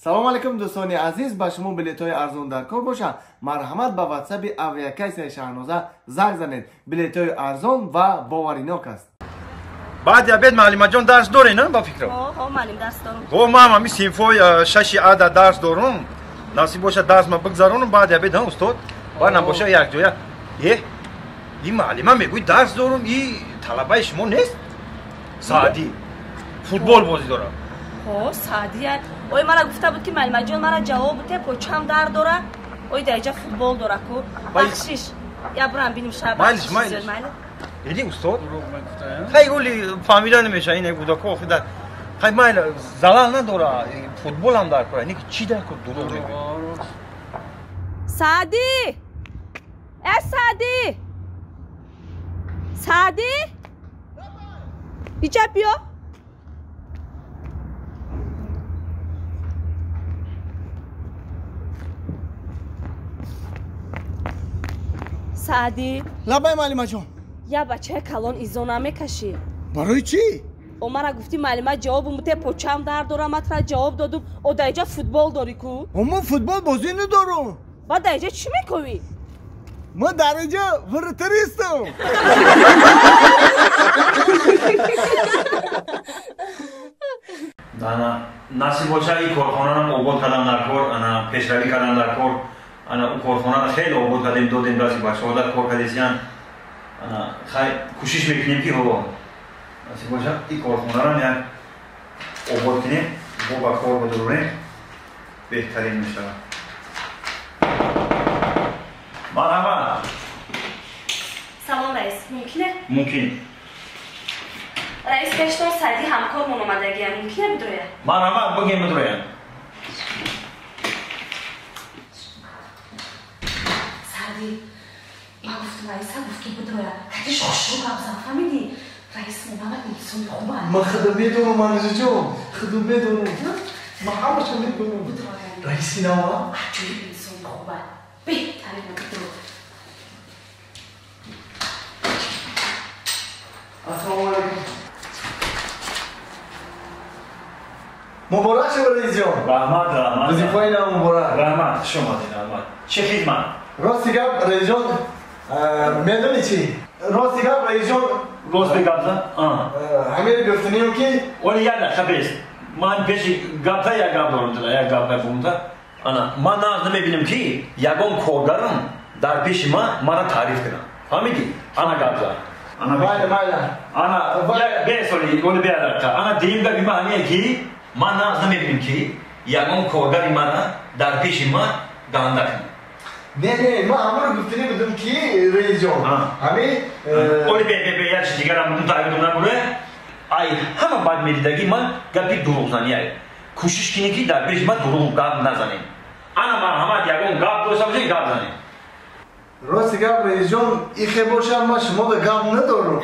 سلام علیکم دوستان عزیز، به شما بلیط‌های ارزان در کار باشه. مرحمت به واتساپ اویاکیس شهنازه زنگ زنید. بلیط‌های ارزان و باوریناک است. بعد یا بید معلم جان درس داره نه با فکر؟ معلم درس دارم. ما می سیمفوی شش عدد درس دارم. نصیب باشه درس ما بگذارونم بعد یا بید هم استاد. بعد نباشه یک جویا. این معلم میگوی درس دارم این طلبه شما نیست؟ سعدی فوتبال بازی داره. سعدی اوی مرا گفته بود که معلم جان مرا جواب بده پوچم در داره. اوی درجه فوتبال داره کو. بخشش یا برام ببینیم شب. مایلش. یعنی استاد؟ خیلی فهمیدن نمیشه این بودا کو خدا. خیلی مایل زلال نداره فوتبال هم در کاره. نیکی چی در کار دروغ میگه؟ سعدی سعدی سعدی بیچه بیا سعدی لبای معلم جان یا بچه کلان ایزا نمیکشی برای چی؟ او مرا گفتی معلمه جواب مته پوچم در داره مطرح جواب دادم او درجه فوتبال داری کو؟ ما فوتبال بازی ندارم. با درجه چی میکنی؟ ما درجه ورتریستم. نه نصیب باشه این کارخانه رو آباد کردن در کار انا پیشروی کردن در کار انا اون کارخانه رو خیلی آباد کردیم دادیم دستی بچه‌ها در کار کردیسیان انا خیلی کوشش میکنیم که هوا نصیب باشه این کارخانه رو میاد آباد کنیم با کار بدرونیم بهترین میشه. مرحبا. سلام رئیس ممکنه؟ ممکن. رئیس کشتون سعدی همکارمون اومدگی ممکنه بدرویه؟ مرحبا بگیم بدرویه. سعدی من گفتم رئیس هم گفت که بدرویه کتش خوشو قبضم فهمیدی؟ رئیس محمد انسان خوبه. ما خدمه دونم منجا جان خدمه دونم ما همه چون میکنم بدرویه رئیسی نوا عجولی انسان خوبه بهترین بدرو. السلام علیکم. مبارک شما رئیس جان. رحمت. وظیفه نام مبارک. رحمت شما دید رحمت. چه خدمت؟ راستی گپ رئیس جان میدونی چی؟ راستی گپ رئیس جان راست بگم همین گفتنیم که ولی یک دقیقه بیست من پیش گپتا یک گپ دارم یک گپ نفهمونده انا من ناز نمیبینم که یکم کارگرم در پیش مرا تعریف کنم فهمیدی؟ انا گپ دارم انا بیسولی ولی بیادر انا دیم گپی من همیه که من ناز نمیبینم که یکم کارگری مرا در پیش دانده کنم. نه ما همون گفتنی بدم که رئیس جان همین ولی یک چیز دیگر هم بدون تعریف نکنه ای همه بعد میدیدگی من گپی دروغ زنیه کوشش کنی که در پیش من دروغ گپ نزنیم انا مرحمت یکم گپ داشته باشه گپ زنیم. راستی گپ رئیس جان این خیلی باشه ما شما به گپ ندارم.